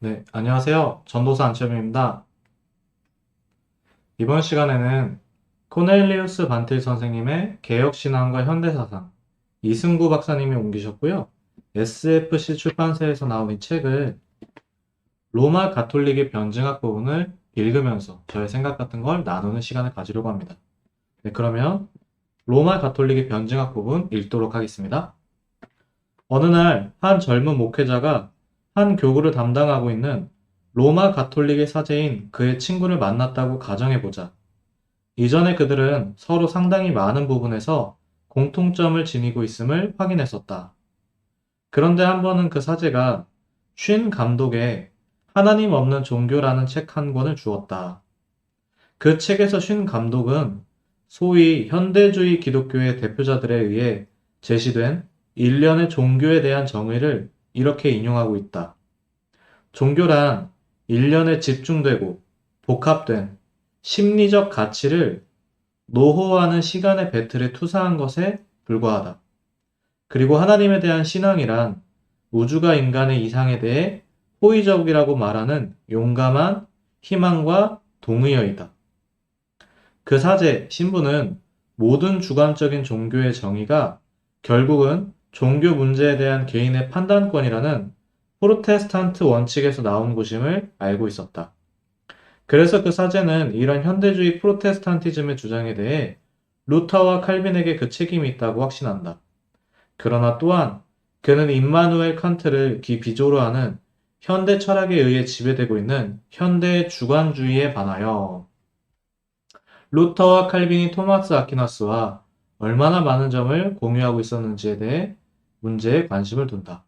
네, 안녕하세요. 전도사 안철민입니다. 이번 시간에는 코넬리우스 반틸 선생님의 개혁신앙과 현대사상, 이승구 박사님이 옮기셨고요. SFC 출판사에서 나온 이 책을 로마 가톨릭의 변증학 부분을 읽으면서 저의 생각 같은 걸 나누는 시간을 가지려고 합니다. 네, 그러면 로마 가톨릭의 변증학 부분 읽도록 하겠습니다. 어느 날 한 젊은 목회자가 한 교구를 담당하고 있는 로마 가톨릭의 사제인 그의 친구를 만났다고 가정해보자. 이전에 그들은 서로 상당히 많은 부분에서 공통점을 지니고 있음을 확인했었다. 그런데 한 번은 그 사제가 쉰 감독에 하나님 없는 종교라는 책 한 권을 주었다. 그 책에서 쉰 감독은 소위 현대주의 기독교의 대표자들에 의해 제시된 일련의 종교에 대한 정의를 이렇게 인용하고 있다. 종교란 일련에 집중되고 복합된 심리적 가치를 노호하는 시간의 배틀에 투사한 것에 불과하다. 그리고 하나님에 대한 신앙이란 우주가 인간의 이상에 대해 호의적이라고 말하는 용감한 희망과 동의어이다. 그 사제, 신부는 모든 주관적인 종교의 정의가 결국은 종교 문제에 대한 개인의 판단권이라는 프로테스탄트 원칙에서 나온 것임을 알고 있었다. 그래서 그 사제는 이런 현대주의 프로테스탄티즘의 주장에 대해 루터와 칼빈에게 그 책임이 있다고 확신한다. 그러나 또한 그는 임마누엘 칸트를 기비조로 하는 현대 철학에 의해 지배되고 있는 현대 주관주의에 반하여 루터와 칼빈이 토마스 아퀴나스와 얼마나 많은 점을 공유하고 있었는지에 대해 문제에 관심을 둔다.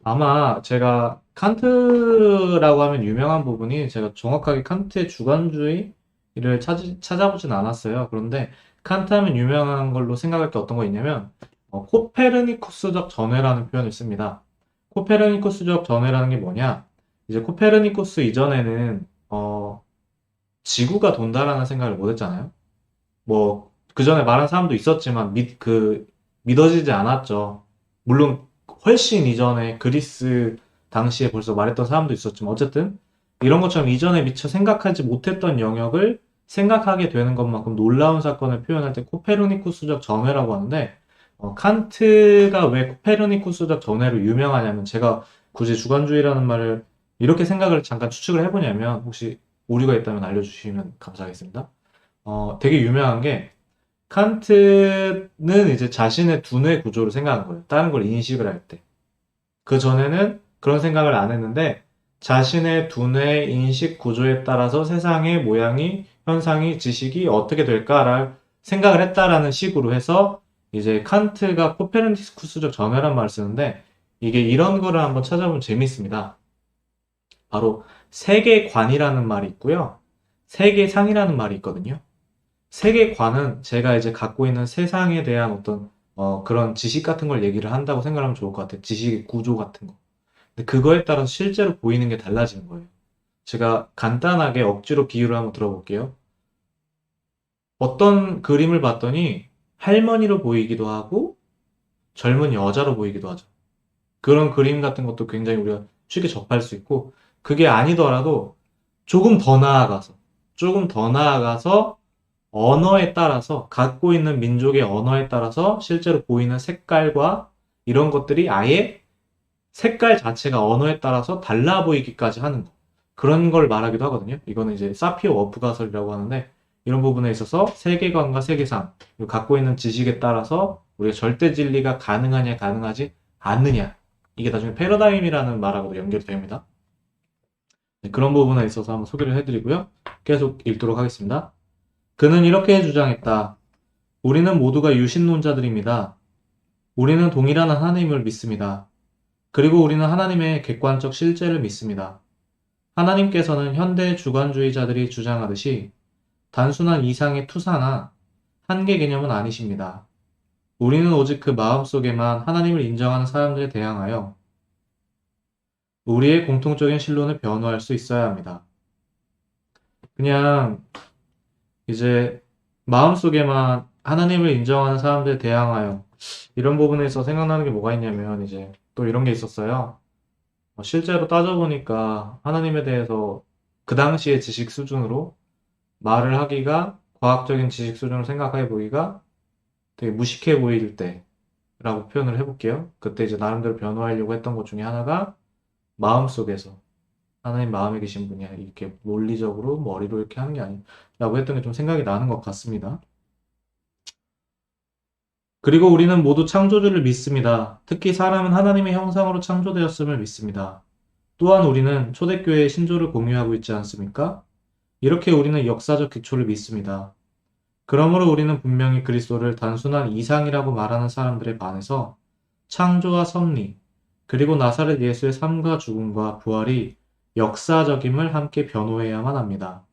아마 제가 칸트라고 하면 유명한 부분이 제가 정확하게 칸트의 주관주의를 찾아보진 않았어요. 그런데 칸트 하면 유명한 걸로 생각할 게 어떤 거 있냐면 코페르니쿠스적 전회라는 표현을 씁니다. 코페르니쿠스적 전회라는 게 뭐냐? 이제 코페르니쿠스 이전에는 지구가 돈다라는 생각을 못 했잖아요. 뭐, 그 전에 말한 사람도 있었지만, 믿어지지 않았죠. 물론, 훨씬 이전에 그리스 당시에 벌써 말했던 사람도 있었지만, 어쨌든, 이런 것처럼 이전에 미처 생각하지 못했던 영역을 생각하게 되는 것만큼 놀라운 사건을 표현할 때 코페르니쿠스적 전회라고 하는데, 칸트가 왜 코페르니쿠스적 전회로 유명하냐면, 제가 굳이 주관주의라는 말을 이렇게 생각을 잠깐 추측을 해보냐면, 혹시 오류가 있다면 알려주시면 감사하겠습니다. 되게 유명한 게 칸트는 이제 자신의 두뇌 구조를 생각한 거예요. 다른 걸 인식을 할 때. 그 전에는 그런 생각을 안 했는데 자신의 두뇌 인식 구조에 따라서 세상의 모양이, 현상이, 지식이 어떻게 될까를 생각을 했다라는 식으로 해서 이제 칸트가 코페르니쿠스적 전회란 말을 쓰는데 이게 이런 거를 한번 찾아보면 재밌습니다. 바로 세계관이라는 말이 있고요. 세계상이라는 말이 있거든요. 세계관은 제가 이제 갖고 있는 세상에 대한 어떤 그런 지식 같은 걸 얘기를 한다고 생각하면 좋을 것 같아요. 지식의 구조 같은 거. 근데 그거에 따라서 실제로 보이는 게 달라지는 거예요. 제가 간단하게 억지로 비유를 한번 들어볼게요. 어떤 그림을 봤더니 할머니로 보이기도 하고 젊은 여자로 보이기도 하죠. 그런 그림 같은 것도 굉장히 우리가 쉽게 접할 수 있고 그게 아니더라도 조금 더 나아가서 조금 더 나아가서 언어에 따라서 갖고 있는 민족의 언어에 따라서 실제로 보이는 색깔과 이런 것들이 아예 색깔 자체가 언어에 따라서 달라 보이기까지 하는 거. 그런 걸 말하기도 하거든요. 이거는 이제 사피오 워프 가설이라고 하는데 이런 부분에 있어서 세계관과 세계상, 그리고 갖고 있는 지식에 따라서 우리가 절대 진리가 가능하냐 가능하지 않느냐. 이게 나중에 패러다임이라는 말하고도 연결이 됩니다. 네, 그런 부분에 있어서 한번 소개를 해드리고요. 계속 읽도록 하겠습니다. 그는 이렇게 주장했다. 우리는 모두가 유신론자들입니다. 우리는 동일한 하나님을 믿습니다. 그리고 우리는 하나님의 객관적 실제를 믿습니다. 하나님께서는 현대 주관주의자들이 주장하듯이 단순한 이상의 투사나 한계 개념은 아니십니다. 우리는 오직 그 마음속에만 하나님을 인정하는 사람들에 대항하여 우리의 공통적인 신론을 변호할 수 있어야 합니다. 그냥 이제 마음속에만 하나님을 인정하는 사람들에 대항하여 이런 부분에서 생각나는 게 뭐가 있냐면 이제 또 이런 게 있었어요. 실제로 따져보니까 하나님에 대해서 그 당시의 지식 수준으로 말을 하기가 과학적인 지식 수준으로 생각해 보기가 되게 무식해 보일 때라고 표현을 해볼게요. 그때 이제 나름대로 변호하려고 했던 것 중에 하나가 마음속에서 하나님 마음에 계신 분이 이렇게 논리적으로 머리로 이렇게 하는 게 아니라고 했던 게 좀 생각이 나는 것 같습니다. 그리고 우리는 모두 창조주를 믿습니다. 특히 사람은 하나님의 형상으로 창조되었음을 믿습니다. 또한 우리는 초대교회의 신조를 공유하고 있지 않습니까? 이렇게 우리는 역사적 기초를 믿습니다. 그러므로 우리는 분명히 그리스도를 단순한 이상이라고 말하는 사람들에 반해서 창조와 섭리, 그리고 나사렛 예수의 삶과 죽음과 부활이 역사적임을 함께 변호해야만 합니다.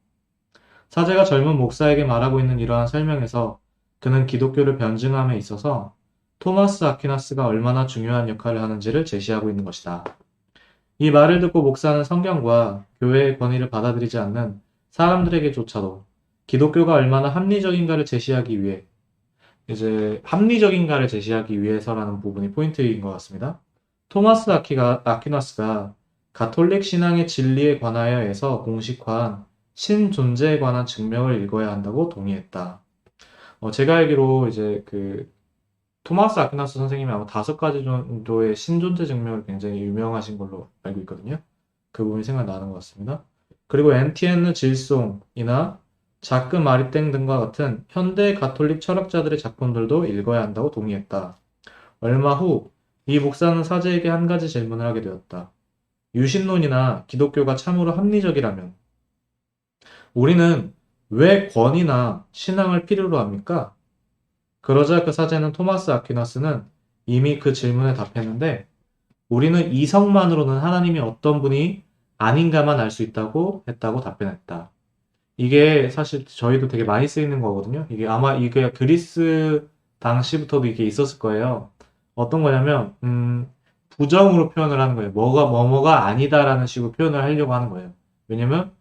사제가 젊은 목사에게 말하고 있는 이러한 설명에서 그는 기독교를 변증함에 있어서 토마스 아퀴나스가 얼마나 중요한 역할을 하는지를 제시하고 있는 것이다. 이 말을 듣고 목사는 성경과 교회의 권위를 받아들이지 않는 사람들에게조차도 기독교가 얼마나 합리적인가를 제시하기 위해 이제 합리적인가를 제시하기 위해서라는 부분이 포인트인 것 같습니다. 토마스 아퀴나스가 가톨릭 신앙의 진리에 관하여에서 공식화한 신존재에 관한 증명을 읽어야 한다고 동의했다. 제가 알기로 이제 그 토마스 아퀴나스 선생님이 아마 5가지 정도의 신존재 증명을 굉장히 유명하신 걸로 알고 있거든요. 그 부분이 생각나는 것 같습니다. 그리고 엔티에느 질송이나 자크 마리땡 등과 같은 현대 가톨릭 철학자들의 작품들도 읽어야 한다고 동의했다. 얼마 후 이 목사는 사제에게 한 가지 질문을 하게 되었다. 유신론이나 기독교가 참으로 합리적이라면 우리는 왜 권위나 신앙을 필요로 합니까? 그러자 그 사제는 토마스 아퀴나스는 이미 그 질문에 답했는데 우리는 이성만으로는 하나님이 어떤 분이 아닌가만 알 수 있다고 했다고 답변했다. 이게 사실 저희도 되게 많이 쓰이는 거거든요. 이게 아마 이게 그리스 당시부터도 이게 있었을 거예요. 어떤 거냐면, 부정으로 표현을 하는 거예요. 뭐가 아니다라는 식으로 표현을 하려고 하는 거예요. 왜냐면,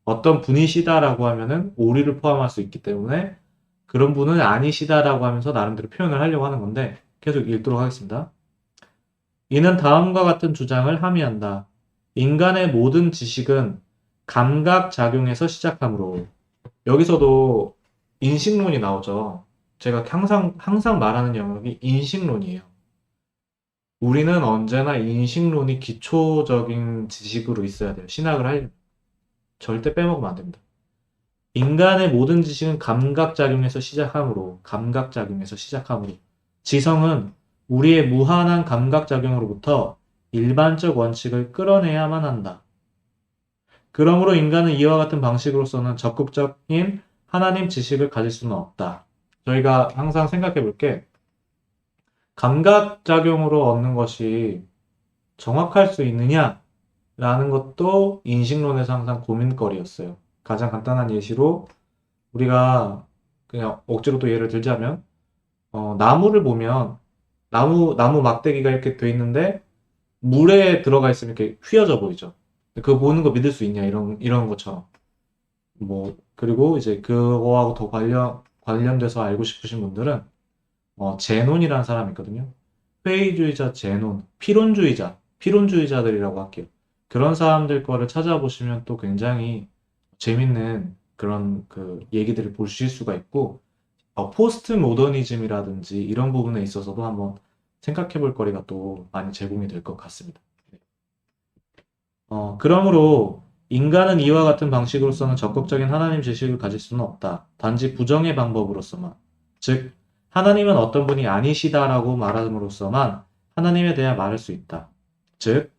어떤 분이시다라고 하면은 오류를 포함할 수 있기 때문에, 그런 분은 아니시다라고 하면서 나름대로 표현을 하려고 하는 건데, 계속 읽도록 하겠습니다. 이는 다음과 같은 주장을 함의한다. 인간의 모든 지식은 감각작용에서 시작하므로, 여기서도 인식론이 나오죠. 제가 항상 말하는 영역이 인식론이에요. 우리는 언제나 인식론이 기초적인 지식으로 있어야 돼요. 신학을 하려면. 절대 빼먹으면 안 됩니다. 인간의 모든 지식은 감각작용에서 시작하므로, 지성은 우리의 무한한 감각작용으로부터 일반적 원칙을 끌어내야만 한다. 그러므로 인간은 이와 같은 방식으로서는 적극적인 하나님 지식을 가질 수는 없다. 저희가 항상 생각해 볼 게, 감각작용으로 얻는 것이 정확할 수 있느냐라는 것도 인식론에서 항상 고민거리였어요. 가장 간단한 예시로 우리가 그냥 억지로 또 예를 들자면, 나무를 보면 나무 막대기가 이렇게 돼 있는데 물에 들어가 있으면 이렇게 휘어져 보이죠. 그거 보는 거 믿을 수 있냐 이런 것처럼. 그리고 이제 그거하고 더 관련돼서 알고 싶으신 분들은 제논이라는 사람이 있거든요. 회의주의자 제논, 피론주의자들이라고 할게요. 그런 사람들 거를 찾아보시면 또 굉장히 재밌는 그런 그 얘기들을 보실 수가 있고, 포스트 모더니즘이라든지 이런 부분에 있어서도 한번 생각해 볼 거리가 또 많이 제공이 될 것 같습니다. 그러므로 인간은 이와 같은 방식으로서는 적극적인 하나님 지식을 가질 수는 없다. 단지 부정의 방법으로서만. 즉, 하나님은 어떤 분이 아니시다라고 말함으로써만 하나님에 대해 말할 수 있다. 즉,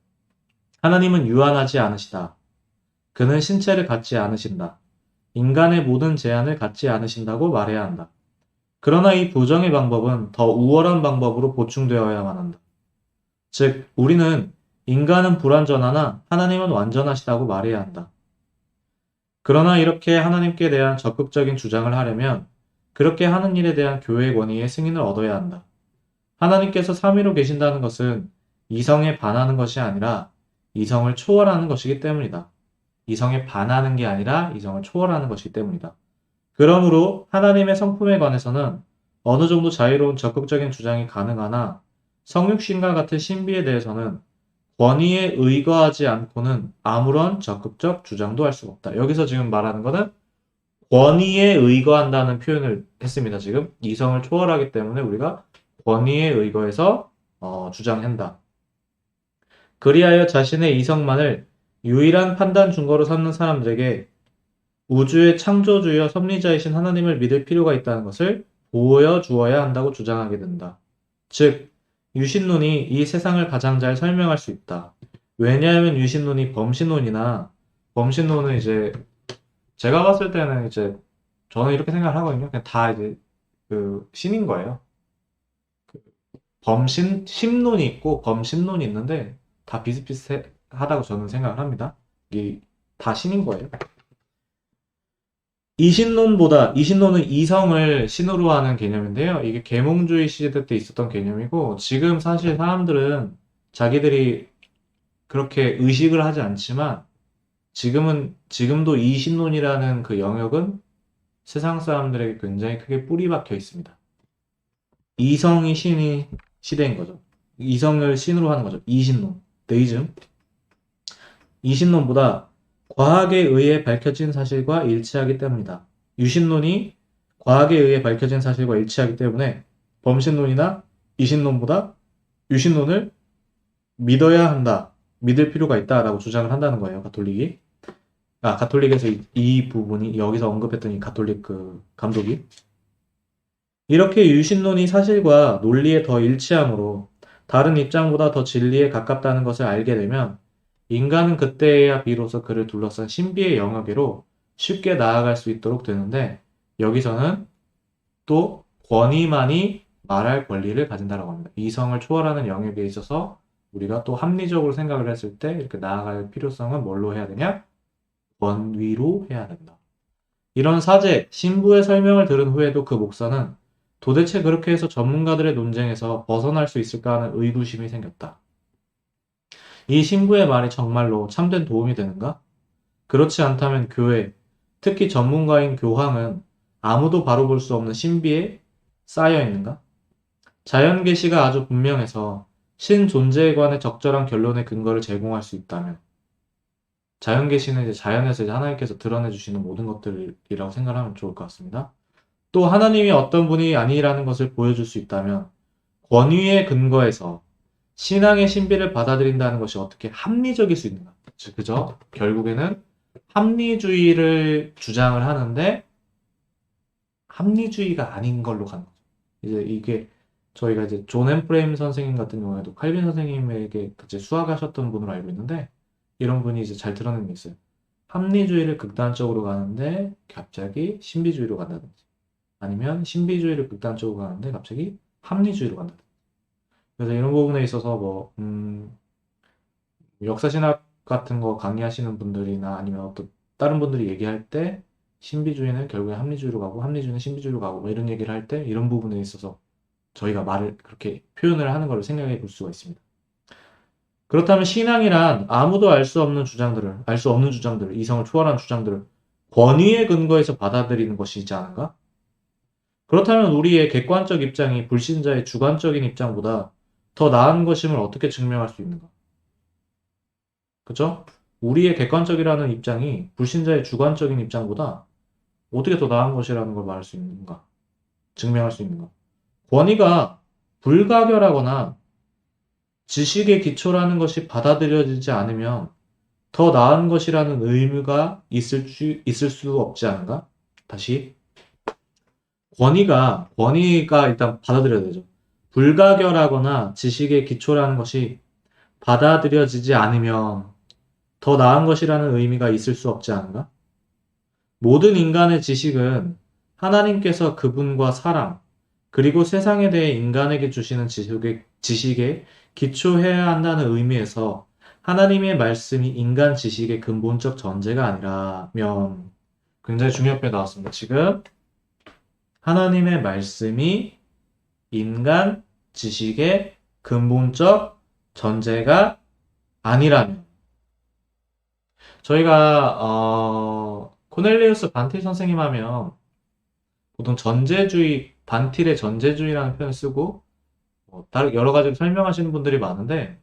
하나님은 유한하지 않으시다. 그는 신체를 갖지 않으신다. 인간의 모든 제한을 갖지 않으신다고 말해야 한다. 그러나 이 부정의 방법은 더 우월한 방법으로 보충되어야만 한다. 즉, 우리는 인간은 불완전하나 하나님은 완전하시다고 말해야 한다. 그러나 이렇게 하나님께 대한 적극적인 주장을 하려면 그렇게 하는 일에 대한 교회의 권위의 승인을 얻어야 한다. 하나님께서 삼위로 계신다는 것은 이성에 반하는 것이 아니라 이성을 초월하는 것이기 때문이다. 이성에 반하는 게 아니라 이성을 초월하는 것이기 때문이다. 그러므로 하나님의 성품에 관해서는 어느 정도 자유로운 적극적인 주장이 가능하나 성육신과 같은 신비에 대해서는 권위에 의거하지 않고는 아무런 적극적 주장도 할 수가 없다. 여기서 지금 말하는 거는 권위에 의거한다는 표현을 했습니다. 지금 이성을 초월하기 때문에 우리가 권위에 의거해서 주장한다. 그리하여 자신의 이성만을 유일한 판단 준거로 삼는 사람들에게 우주의 창조주여 섭리자이신 하나님을 믿을 필요가 있다는 것을 보여주어야 한다고 주장하게 된다. 즉, 유신론이 이 세상을 가장 잘 설명할 수 있다. 왜냐하면 유신론이 범신론은 이제 제가 봤을 때는 이제 저는 이렇게 생각을 하거든요. 그냥 다 이제 그 신인 거예요. 심론이 있고 범신론이 있는데 다 비슷비슷하다고 저는 생각을 합니다. 이 다 신인 거예요. 이신론은 이성을 신으로 하는 개념인데요. 이게 계몽주의 시대 때 있었던 개념이고, 지금 사실 사람들은 자기들이 그렇게 의식을 하지 않지만, 지금도 이신론이라는 그 영역은 세상 사람들에게 굉장히 크게 뿌리 박혀 있습니다. 이성이 신이 시대인 거죠. 이성을 신으로 하는 거죠. 이신론, 데이즘. 이신론보다 과학에 의해 밝혀진 사실과 일치하기 때문이다. 유신론이 과학에 의해 밝혀진 사실과 일치하기 때문에 범신론이나 이신론보다 유신론을 믿어야 한다. 믿을 필요가 있다라고 주장을 한다는 거예요. 가톨릭이. 가톨릭에서 이 부분이 여기서 언급했던 이 가톨릭 그 감독이. 이렇게 유신론이 사실과 논리에 더 일치하므로 다른 입장보다 더 진리에 가깝다는 것을 알게 되면 인간은 그때야 비로소 그를 둘러싼 신비의 영역으로 쉽게 나아갈 수 있도록 되는데 여기서는 또 권위만이 말할 권리를 가진다라고 합니다. 이성을 초월하는 영역에 있어서 우리가 또 합리적으로 생각을 했을 때 이렇게 나아갈 필요성은 뭘로 해야 되냐? 권위로 해야 된다. 이런 사제, 신부의 설명을 들은 후에도 그 목사는 도대체 그렇게 해서 전문가들의 논쟁에서 벗어날 수 있을까 하는 의구심이 생겼다. 이 신부의 말이 정말로 참된 도움이 되는가? 그렇지 않다면 교회, 특히 전문가인 교황은 아무도 바로 볼 수 없는 신비에 쌓여 있는가? 자연 계시가 아주 분명해서 신존재에 관해 적절한 결론의 근거를 제공할 수 있다면 자연 계시는 이제 자연에서 이제 하나님께서 드러내 주시는 모든 것들이라고 생각하면 좋을 것 같습니다. 또 하나님이 어떤 분이 아니라는 것을 보여줄 수 있다면 권위에 근거해서 신앙의 신비를 받아들인다는 것이 어떻게 합리적일 수 있는가? 그죠? 결국에는 합리주의를 주장을 하는데 합리주의가 아닌 걸로 가는 거죠. 이제 이게 저희가 이제 존 엠프레임 선생님 같은 경우에도 칼빈 선생님에게 그때 수학하셨던 분으로 알고 있는데 이런 분이 이제 잘 드러낸 게 있어요. 합리주의를 극단적으로 가는데 갑자기 신비주의로 간다든지 아니면 신비주의를 극단적으로 가는데 갑자기 합리주의로 간다든지 그래서 이런 부분에 있어서 역사신학 같은 거 강의하시는 분들이나 아니면 어떤 다른 분들이 얘기할 때 신비주의는 결국에 합리주의로 가고 합리주의는 신비주의로 가고 뭐 이런 얘기를 할 때 이런 부분에 있어서 저희가 말을 그렇게 표현을 하는 걸 생각해 볼 수가 있습니다. 그렇다면 신앙이란 아무도 알 수 없는 주장들을, 이성을 초월한 주장들을 권위에 근거해서 받아들이는 것이지 않은가? 그렇다면 우리의 객관적 입장이 불신자의 주관적인 입장보다 더 나은 것임을 어떻게 증명할 수 있는가? 그죠? 우리의 객관적이라는 입장이 불신자의 주관적인 입장보다 어떻게 더 나은 것이라는 걸 말할 수 있는가? 증명할 수 있는가? 권위가 불가결하거나 지식의 기초라는 것이 받아들여지지 않으면 더 나은 것이라는 의무가 있을 수 없지 않은가? 다시. 권위가 일단 받아들여야 되죠. 불가결하거나 지식의 기초라는 것이 받아들여지지 않으면 더 나은 것이라는 의미가 있을 수 없지 않은가? 모든 인간의 지식은 하나님께서 그분과 사랑, 그리고 세상에 대해 인간에게 주시는 지식에 기초해야 한다는 의미에서 하나님의 말씀이 인간 지식의 근본적 전제가 아니라면 굉장히 중요한 표현이 나왔습니다. 지금 하나님의 말씀이 인간 지식의 근본적 전제가 아니라면 저희가 코넬리우스 반틸 선생님 하면 보통 반틸의 전제주의라는 표현을 쓰고 다른 여러 가지 설명하시는 분들이 많은데,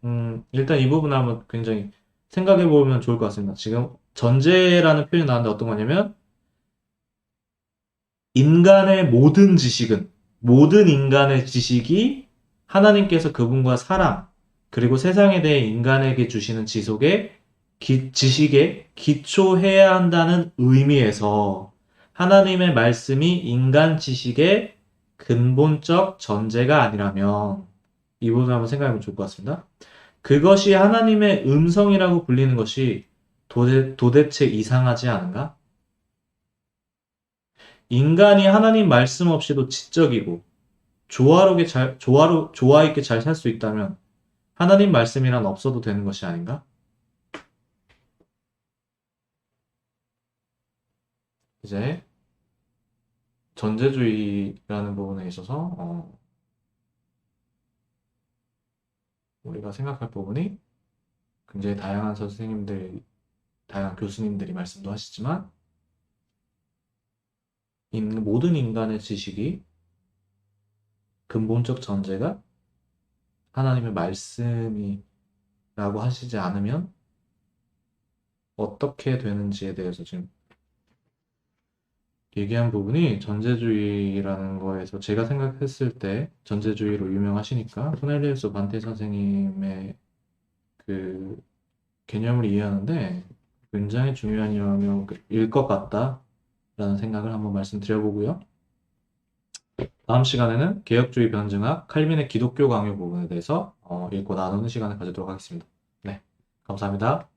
일단 이 부분을 한번 굉장히 생각해 보면 좋을 것 같습니다. 지금 전제라는 표현이 나왔는데 어떤 거냐면, 인간의 모든 지식은, 모든 인간의 지식이 하나님께서 그분과 사랑, 그리고 세상에 대해 인간에게 주시는 지식에 기초해야 한다는 의미에서 하나님의 말씀이 인간 지식의 근본적 전제가 아니라면 이 부분을 한번 생각해보면 좋을 것 같습니다. 그것이 하나님의 음성이라고 불리는 것이 도대체 이상하지 않은가? 인간이 하나님 말씀 없이도 지적이고 조화 있게 잘 살 수 있다면 하나님 말씀이란 없어도 되는 것이 아닌가? 이제 전제주의라는 부분에 있어서 우리가 생각할 부분이 굉장히 다양한 교수님들이 말씀도 하시지만 모든 인간의 지식이 근본적 전제가 하나님의 말씀이라고 하시지 않으면 어떻게 되는지에 대해서 지금 얘기한 부분이 전제주의라는 거에서 제가 생각했을 때 전제주의로 유명하시니까 코넬리우스 반테 선생님의 그 개념을 이해하는데 굉장히 중요한 영역일 것 같다라는 생각을 한번 말씀드려보고요. 다음 시간에는 개혁주의 변증학, 칼빈의 기독교 강요 부분에 대해서 읽고 나누는 시간을 가지도록 하겠습니다. 네, 감사합니다.